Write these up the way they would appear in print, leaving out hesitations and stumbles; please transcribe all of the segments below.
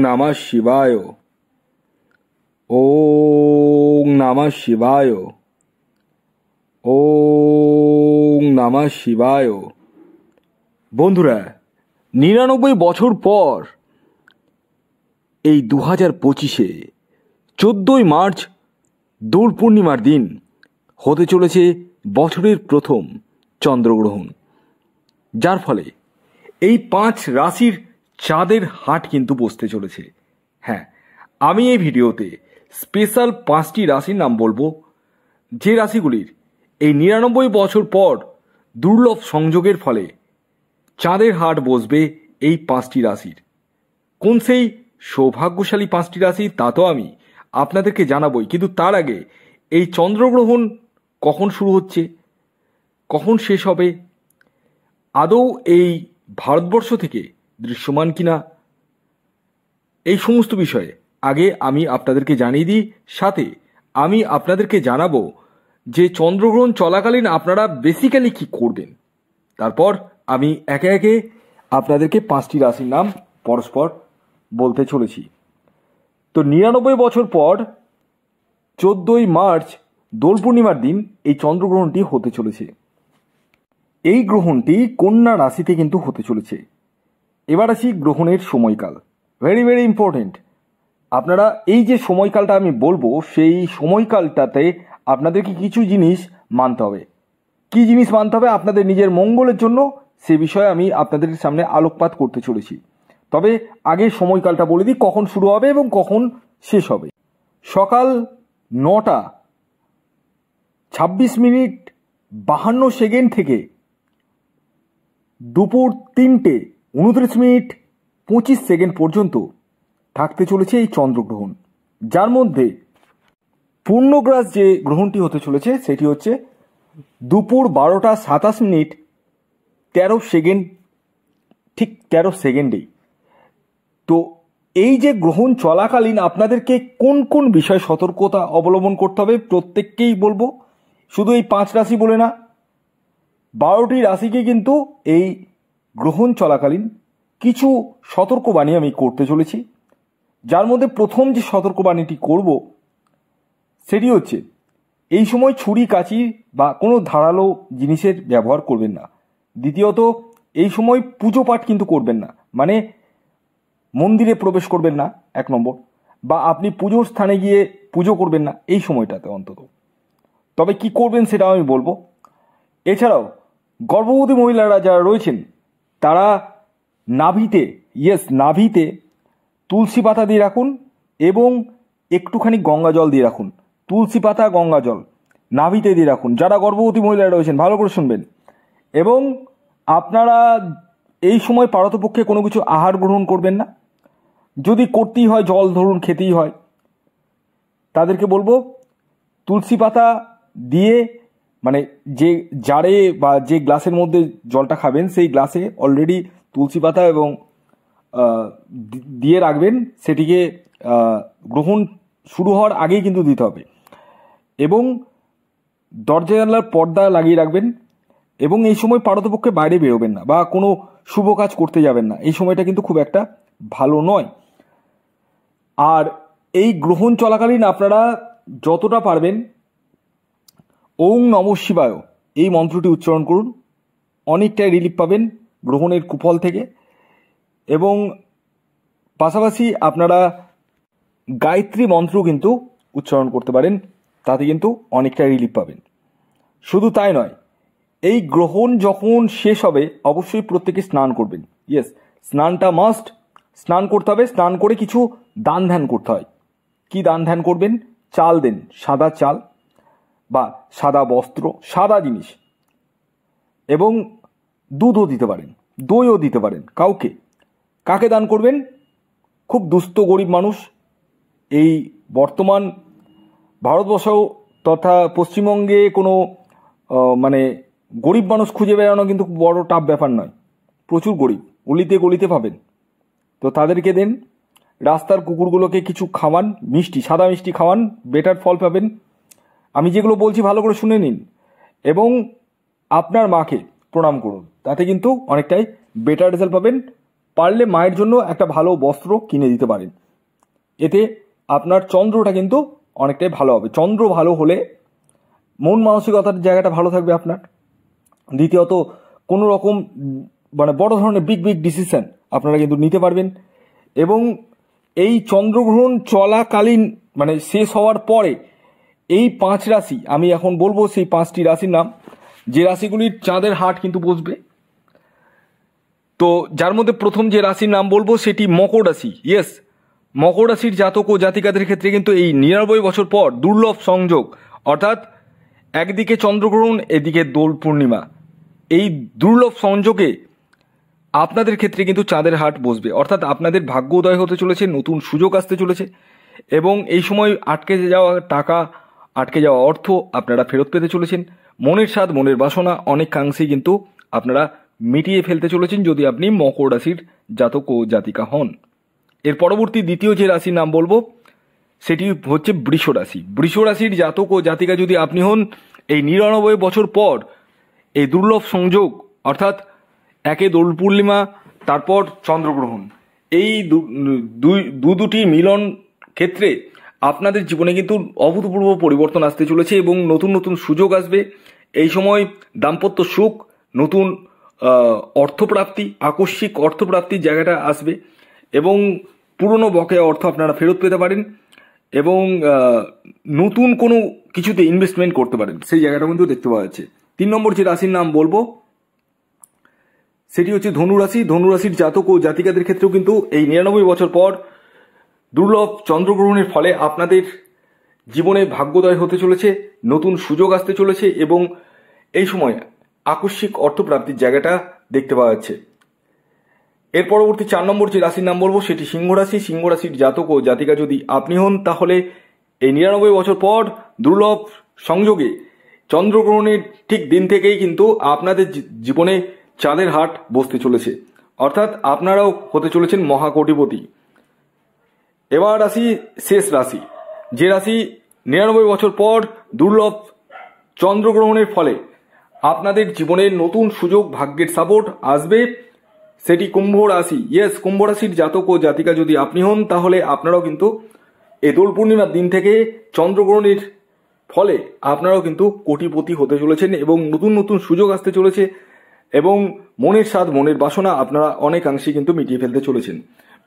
नमः शिवाय। ओम नमः शिवाय। ओम नमः शिवाय। বন্ধুরা, 99 বছর পর এই 2025-এ 14ই মার্চ দোল পূর্ণিমার দিন হতে চলেছে বছরের প্রথম চন্দ্রগ্রহণ, যার ফলে এই 5 রাশির চাঁদের হাট কিন্তু বসতে চলেছে। হ্যাঁ, আমি এই ভিডিওতে স্পেশাল 5টি রাশির নাম বলবো, যে রাশিগুলির এই 99 বছর পর দুর্লভ সংযোগের ফলে চাঁদের হাট বসবে এই 5টি রাশির। কোন সেই সৌভাগ্যশালী 5টি রাশি তা তো আমি আপনাদেরকে জানাবই, কিন্তু তার আগে এই চন্দ্রগ্রহণ কখন শুরু হচ্ছে, কখন শেষ হবে, আদৌ এই ভারতবর্ষ থেকে দৃশ্যমান কিনা, এই সমস্ত বিষয়ে আগে আমি আপনাদেরকে জানিয়ে দিই। সাথে আমি আপনাদেরকে জানাবো যে চন্দ্রগ্রহণ চলাকালীন আপনারা বেসিক্যালি কি করবেন। তারপর আমি একে একে আপনাদেরকে 5টি রাশির নাম পরস্পর বলতে চলেছি। তো 99 বছর পর 14ই মার্চ দোল পূর্ণিমার দিন এই চন্দ্রগ্রহণটি হতে চলেছে। এই গ্রহণটি কন্যা রাশিতে কিন্তু হতে চলেছে। এবার আসি গ্রহণের সময়কাল। Very very important. আপনারা এই যে সময়কালটা আমি বলবো, সেই সময়কালটাতে আপনাদেরকে কিছু জিনিস মানতে হবে। কি জিনিস মানতে হবে আপনাদের নিজের মঙ্গলের জন্য, সে বিষয়ে আমি আপনাদের সামনে আলোকপাত করতে চলেছি। তবে আগে সময়কালটা বলে দিই, কখন শুরু হবে এবং কখন শেষ হবে। সকাল 9টা 26 মিনিট 52 সেকেন্ড থেকে দুপুর 3টে 29 মিনিট 25 সেকেন্ড পর্যন্ত থাকতে চলেছে এই চন্দ্রগ্রহণ, যার মধ্যে পূর্ণগ্রাস যে গ্রহণটি হতে চলেছে সেটি হচ্ছে দুপুর 12টা 27 মিনিট 13 সেকেন্ড, ঠিক 13 সেকেন্ডেই। তো এই যে গ্রহণ চলাকালীন আপনাদেরকে কোন কোন বিষয়ে সতর্কতা অবলম্বন করতে হবে প্রত্যেককেই বলবো, শুধু এই 5 রাশি বলে না, 12টি রাশিকে কিন্তু এই গ্রহণ চলাকালীন কিছু সতর্কবাণী আমি করতে চলেছি। যার মধ্যে প্রথম যে সতর্কবাণীটি করব সেটি হচ্ছে এই সময় ছুরি কাঁচি বা কোনো ধারালো জিনিসের ব্যবহার করবেন না। দ্বিতীয়ত, এই সময় পুজো পাঠ কিন্তু করবেন না, মানে মন্দিরে প্রবেশ করবেন না 1 নম্বর, বা আপনি পুজোর স্থানে গিয়ে পুজো করবেন না এই সময়টাতে অন্তত। তবে কি করবেন সেটা আমি বলবো। এছাড়াও গর্ভবতী মহিলারা যারা রয়েছেন তারা নাভিতে তুলসী পাতা দিয়ে রাখুন এবং একটুখানি গঙ্গা জল দিয়ে রাখুন। তুলসী পাতা গঙ্গা জল নাভিতে দিয়ে রাখুন, যারা গর্ভবতী মহিলারা রয়েছেন ভালো করে শুনবেন। এবং আপনারা এই সময় পারতপক্ষে কোনো কিছু আহার গ্রহণ করবেন না। যদি করতেই হয়, জল ধরুন খেতেই হয়, তাদেরকে বলবো তুলসী পাতা দিয়ে, মানে যে জারে বা যে গ্লাসের মধ্যে জলটা খাবেন সেই গ্লাসে অলরেডি তুলসী পাতা এবং দিয়ে রাখবেন। সেটিকে গ্রহণ শুরু হওয়ার আগেই কিন্তু দিতে হবে। এবং দরজা জানলার পর্দা লাগিয়ে রাখবেন। এবং এই সময় পারতপক্ষে বাইরে বেরোবেন না বা কোনো শুভ কাজ করতে যাবেন না। এই সময়টা কিন্তু খুব একটা ভালো নয়। আর এই গ্রহণ চলাকালীন আপনারা যতটা পারবেন ওং নমঃ শিবায় এই মন্ত্রটি উচ্চারণ করুন। অনেকটাই রিলিফ পাবেন গ্রহণের কুফল থেকে। এবং পাশাপাশি আপনারা গায়ত্রী মন্ত্র কিন্তু উচ্চারণ করতে পারেন, তাতে কিন্তু অনেকটা রিলিফ পাবেন। শুধু তাই নয়, এই গ্রহণ যখন শেষ হবে অবশ্যই প্রত্যেকে স্নান করবেন। স্নানটা মাস্ট, স্নান করতে হবে। স্নান করে কিছু দান ধ্যান করতে হয়। কি দান ধ্যান করবেন? চাল দেন, সাদা চাল বা সাদা বস্ত্র, সাদা জিনিস, এবং দুধও দিতে পারেন, দইও দিতে পারেন। কাকে দান করবেন? খুব দুস্থ গরিব মানুষ। এই বর্তমান ভারতবর্ষ তথা পশ্চিমবঙ্গে কোনো মানে গরিব মানুষ খুঁজে বেড়ানো কিন্তু বড় টাফ ব্যাপার নয়। প্রচুর গরিব গলিতে গলিতে পাবেন। তো তাদেরকে দেন। রাস্তার কুকুরগুলোকে কিছু খাওয়ান, মিষ্টি, সাদা মিষ্টি খাওয়ান, বেটার ফল পাবেন। আমি যেগুলো বলছি ভালো করে শুনে নিন। এবং আপনার মাকে প্রণাম করুন, তাতে কিন্তু অনেকটাই বেটার রেজাল্ট পাবেন। পারলে মায়ের জন্য একটা ভালো বস্ত্র কিনে দিতে পারেন। এতে আপনার চন্দ্রটা কিন্তু অনেকটাই ভালো হবে। চন্দ্র ভালো হলে মন মানসিকতার জায়গাটা ভালো থাকবে আপনার। দ্বিতীয়ত কোনো রকম মানে বড় ধরনের বিগ ডিসিশন আপনারা কিন্তু নিতে পারবেন। এবং এই চন্দ্রগ্রহণ চলাকালীন মানে শেষ হওয়ার পরে এই 5 রাশি আমি এখন বলবো, সেই 5টি রাশির নাম, যে রাশিগুলির চাঁদের হাট কিন্তু বসবে। তো যার মধ্যে প্রথম যে রাশির নাম বলবো সেটি মকর রাশি। ইয়েস, মকর রাশির জাতক ও জাতিকাদের ক্ষেত্রে কিন্তু এই 99 বছর পর দুর্লভ সংযোগ, অর্থাৎ একদিকে চন্দ্রগ্রহণ এদিকে দোল পূর্ণিমা, এই দুর্লভ সংযোগে আপনাদের ক্ষেত্রে কিন্তু চাঁদের হাট বসবে। অর্থাৎ আপনাদের ভাগ্য উদয় হতে চলেছে, নতুন সুযোগ আসতে চলেছে এবং এই সময় আটকে যাওয়া টাকা, আটকে যাওয়া অর্থ আপনারা ফেরত পেতে চলেছেন। মনের স্বাদ, মনের বাসনা অনেকাংশেই কিন্তু আপনারা মিটিয়ে ফেলতে চলেছেন যদি আপনি মকর রাশির জাতক ও জাতিকা হন। এর পরবর্তী দ্বিতীয় যে রাশির নাম বলবো সেটি হচ্ছে বৃষ রাশি। বৃষ রাশির জাতক ও জাতিকা যদি আপনি হন, এই 99 বছর পর এই দুর্লভ সংযোগ, অর্থাৎ একে দোল পূর্ণিমা তারপর চন্দ্রগ্রহণ, এই দুটি মিলন ক্ষেত্রে আপনাদের জীবনে কিন্তু অভূতপূর্ব পরিবর্তন আসতে চলেছে এবং নতুন নতুন সুযোগ আসবে। এই সময় দাম্পত্য সুখ, নতুন অর্থপ্রাপ্তি, আকস্মিক অর্থপ্রাপ্তির জায়গাটা আসবে এবং পুরনো বকেয়া অর্থ আপনারা ফেরত পেতে পারেন এবং নতুন কোনো কিছুতে ইনভেস্টমেন্ট করতে পারেন, সেই জায়গাটা কিন্তু দেখতে পাওয়া যাচ্ছে। 3 নম্বর যে রাশির নাম বলবো সেটি হচ্ছে ধনুরাশি। ধনুরাশির জাতক ও জাতিকাদের ক্ষেত্রেও কিন্তু এই 99 বছর পর দুর্লভ চন্দ্রগ্রহণের ফলে আপনাদের জীবনে ভাগ্যোদয় হতে চলেছে, নতুন সুযোগ আসতে চলেছে এবং এই সময় আকস্মিক অর্থপ্রাপ্তির জায়গাটা দেখতে পাওয়া যাচ্ছে। এর পরবর্তী 4 নম্বর যে রাশির নাম বলবো সেটি সিংহ রাশি। সিংহ রাশির জাতক ও জাতিকা যদি আপনি হন, তাহলে এই 99 বছর পর দুর্লভ সংযোগে চন্দ্রগ্রহণের ঠিক দিন থেকেই কিন্তু আপনাদের জীবনে চাঁদের হাট বসতে চলেছে, অর্থাৎ আপনারাও হতে চলেছেন মহাকোটিপতি। এবার আসি শেষ রাশি, যে রাশি 99 বছর পর দুর্লভ চন্দ্রগ্রহণের ফলে আপনাদের জীবনে নতুন সুযোগ, ভাগ্যের সাপোর্ট আসবে, সেটি কুম্ভ রাশি। ইয়েস, কুম্ভ রাশির জাতক ও জাতিকা যদি আপনি হন, তাহলে আপনারাও কিন্তু এই দোল পূর্ণিমার দিন থেকে চন্দ্রগ্রহণের ফলে আপনারাও কিন্তু কোটিপতি হতে চলেছেন এবং নতুন নতুন সুযোগ আসতে চলেছে এবং মনের স্বাদ, মনের বাসনা আপনারা অনেকাংশে কিন্তু মিটিয়ে ফেলতে চলেছেন।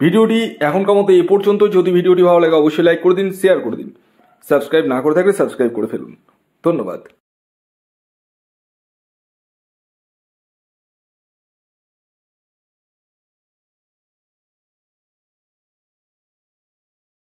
ভিডিওটি এখনকার মতো এই পর্যন্ত। যদি ভিডিওটি ভালো লাগে অবশ্যই লাইক করে দিন, শেয়ার করে দিন, সাবস্ক্রাইব না করে থাকলে সাবস্ক্রাইব করে ফেলুন। ধন্যবাদ।